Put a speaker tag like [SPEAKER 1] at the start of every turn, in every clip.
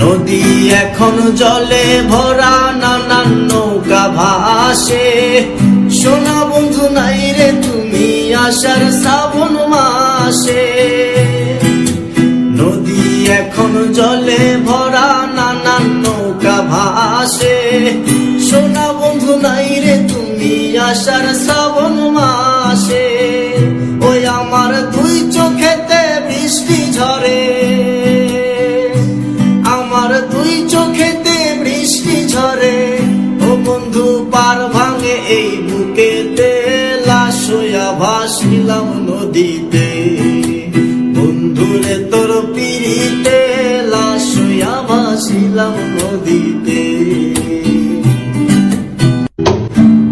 [SPEAKER 1] নদী এখন জলে ভরা, নানান নৌকা ভাসে। সোনা বন্ধু নাই রে তুমি আষাঢ় শ্রাবণ মাসে। নদী এখন জলে ভরা, নানান নৌকা ভাসে। সোনা বন্ধু নাই রে তুমি আষাঢ় শ্রাবণ মাসে। ওই আমার দুই চোখেতে বৃষ্টি ঝরে, আমার দুই চোখেতে বৃষ্টি ঝরে। ও বন্ধু পার ভাঙে এই বুকেতে, লাশ হইয়া ভাসিলাম নদীতে। বন্ধুরে তোর পিড়িতে, লাশ হইয়া ভাসিলাম নদীতে।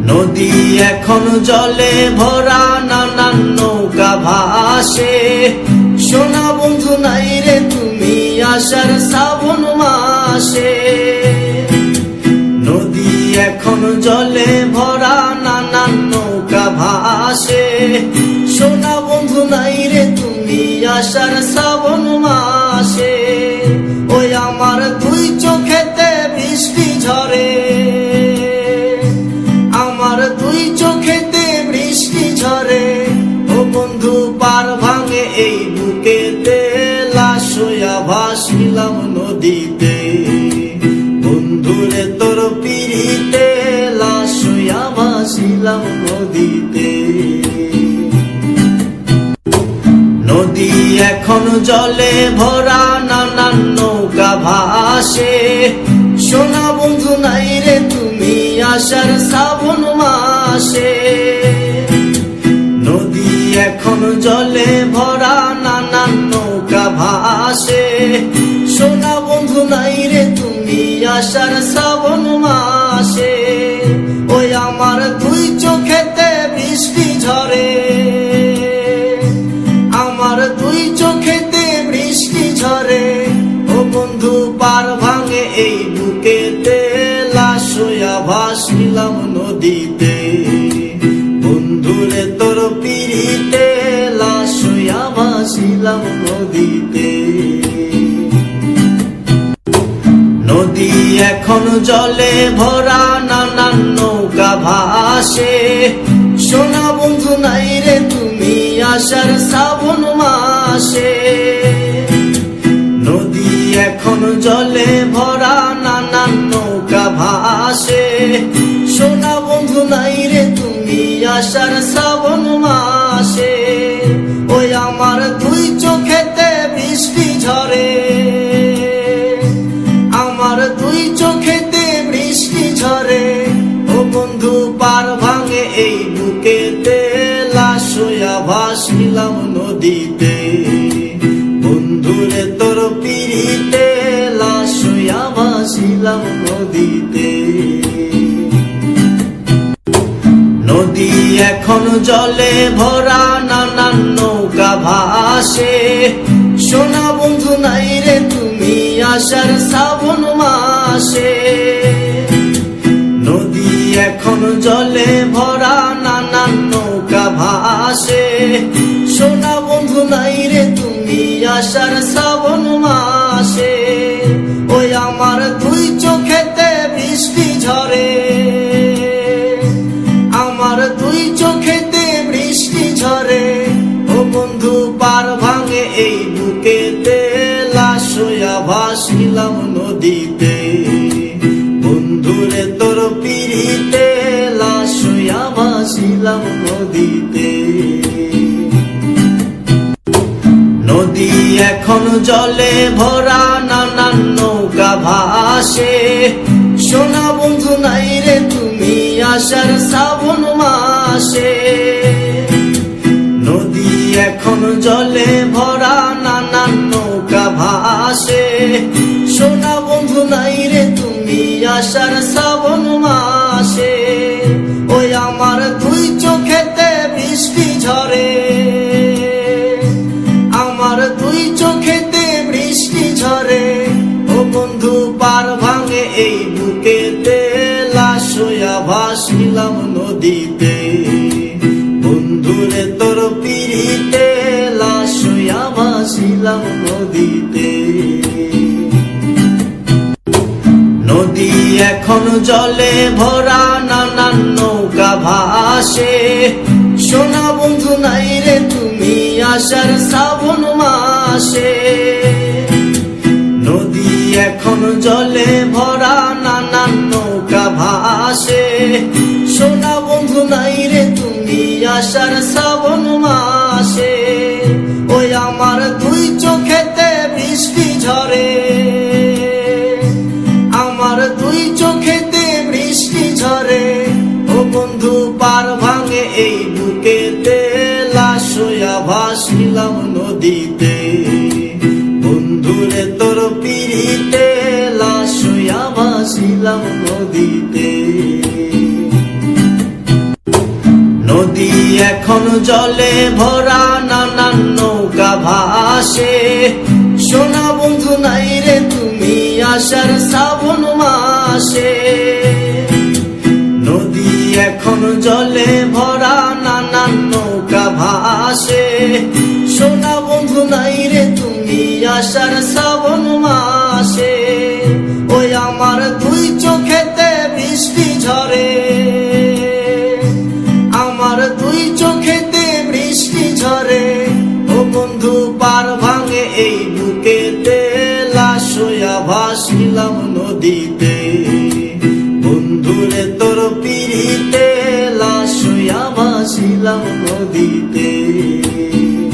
[SPEAKER 1] নদী এখন জলে ভরা, নানান নৌকা ভাসে। সোনা বন্ধু নাই রে তুমি আষাঢ় শ্রাবণ মাসে। নদী এখন জলে ভরা, নানান নৌকা ভাসে। সোনা বন্ধু নাই রে তুমি আষাঢ় শ্রাবণ মাসে। ওই আমার দুই চোখেতে বৃষ্টি ঝরে, আমার দুই চোখেতে বৃষ্টি ঝরে। ও বন্ধু পার ভাঙে এই বুকেতে, লাশ হইয়া ভাসিলাম নদীতে। বন্ধুরে তোর পিড়িতে, লাশ হইয়া ভাসিলাম নদীতে। নদী এখন জলে ভরা, নানান নৌকা ভাসে। সোনা বন্ধু নাই রে তুমি আষাঢ় শ্রাবণ মাসে। নদী এখন জলে ভরা, নানান নৌকা ভাসে। সোনা বন্ধু নাই রে তুমি আষাঢ় শ্রাবণ মাসে। ওই আমার দুই চোখেতে বৃষ্টি ঝরে, আমার দুই চোখেতে বৃষ্টি ঝরে। ও বন্ধু পার ভাঙে এই বুকেতে, লাশ হইয়া ভাসিলাম নদীতে। বন্ধুরে তোর পিড়িতে, লাশ হইয়া ভাসিলাম নদীতে। নদী এখন জলে ভরা, নানান নৌকা ভাসে। সোনা বন্ধু নাই রে তুমি আষাঢ় শ্রাবণ মাসে। নদী এখন জলে ভরা, নানান নৌকা ভাসে। সোনা বন্ধু নাই রে তুমি আষাঢ় শ্রাবণ মাসে। ওই আমার দুই চোখেতে বৃষ্টি ঝরে, আমার দুই চোখেতে বৃষ্টি ঝরে। ও বন্ধু পার ভাঙে এই বুকেতে, লাশ হইয়া ভাসিলাম নদীতে। বন্ধুরে তোর পিড়িতে, লাশ হইয়া ভাসিলাম নদীতে। নদী এখন জলে ভরা, নানান নৌকা ভাসে। সোনা বন্ধু নাই রে তুমি আষাঢ় শ্রাবণ মাসে। নদী এখন জলে ভরা, নানান নৌকা ভাসে। সোনা বন্ধু নাই রে তুমি আষাঢ় শ্রাবণ মাসে। ওই আমার দুই চোখেতে বৃষ্টি ঝরে, আমার দুই চোখেতে বৃষ্টি ঝরে। ও বন্ধু পার ভাঙে এই বুকেতে, লাশ হইয়া ভাসিলাম নদীতে। বন্ধুরে তোর পিড়িতে, লাশ হইয়া ভাসিলাম নদীতে। নদী এখন জলে ভরা, নানান নৌকা ভাসে। সোনা বন্ধু নাই রে তুমি আষাঢ় শ্রাবণ মাসে। নদী এখন জলে ভরা, নানান নৌকা ভাসে। সোনা বন্ধু নাই রে তুমি আষাঢ় শ্রাবণ মাসে। ওই আমার দুই চোখেতে বৃষ্টি ঝরে, আমার দুই চোখেতে বৃষ্টি ঝরে। ও বন্ধু পার ভাঙে এই বুকেতে, লাশ হইয়া ভাসিলাম নদীতে। বন্ধুরে তোর পিড়িতে, লাশ হইয়া ভাসিলাম নদীতে। এখন জলে ভরা নানান নৌকা ভাসে, সোনা বন্ধু নাই রে তুমি আসার শ্রাবণ মাসে। নদী এখন জলে ভরা নানান নৌকা ভাসে, সোনা বন্ধু নাই রে তুমি আসার শ্রাবণ মাসে। ওই আমার দুই চোখেতে বৃষ্টি ঝরে, আমার দুই চোখেতে বৃষ্টি ঝরে। ও বন্ধু পার ভাঙে এই বুকেতে, লাশ হইয়া ভাসিলাম নদীতে। বন্ধুরে তোর পিড়িতে, লাশ হইয়া ভাসিলাম নদীতে। নদী এখন জলে ভরা নানান নৌকা ভাসে, সোনা বন্ধু নাই রে তুমি আসার শ্রাবণ মাসে। নদী এখন জলে ভরা নানান নৌকা ভাসে, সোনা বন্ধু নাই রে তুমি আসার শ্রাবণ মাসে। ওই আমার দুই চোখেতে বৃষ্টি ঝরে, আমার দুই চোখেতে বৃষ্টি ঝরে। ও বন্ধু পার ভাঙে এই বুকেতে, লাশ হইয়া ভাসিলাম নদীতে। বন্ধুরে তোর পিড়িতে, লাশ হইয়া ভাসিলাম নদীতে।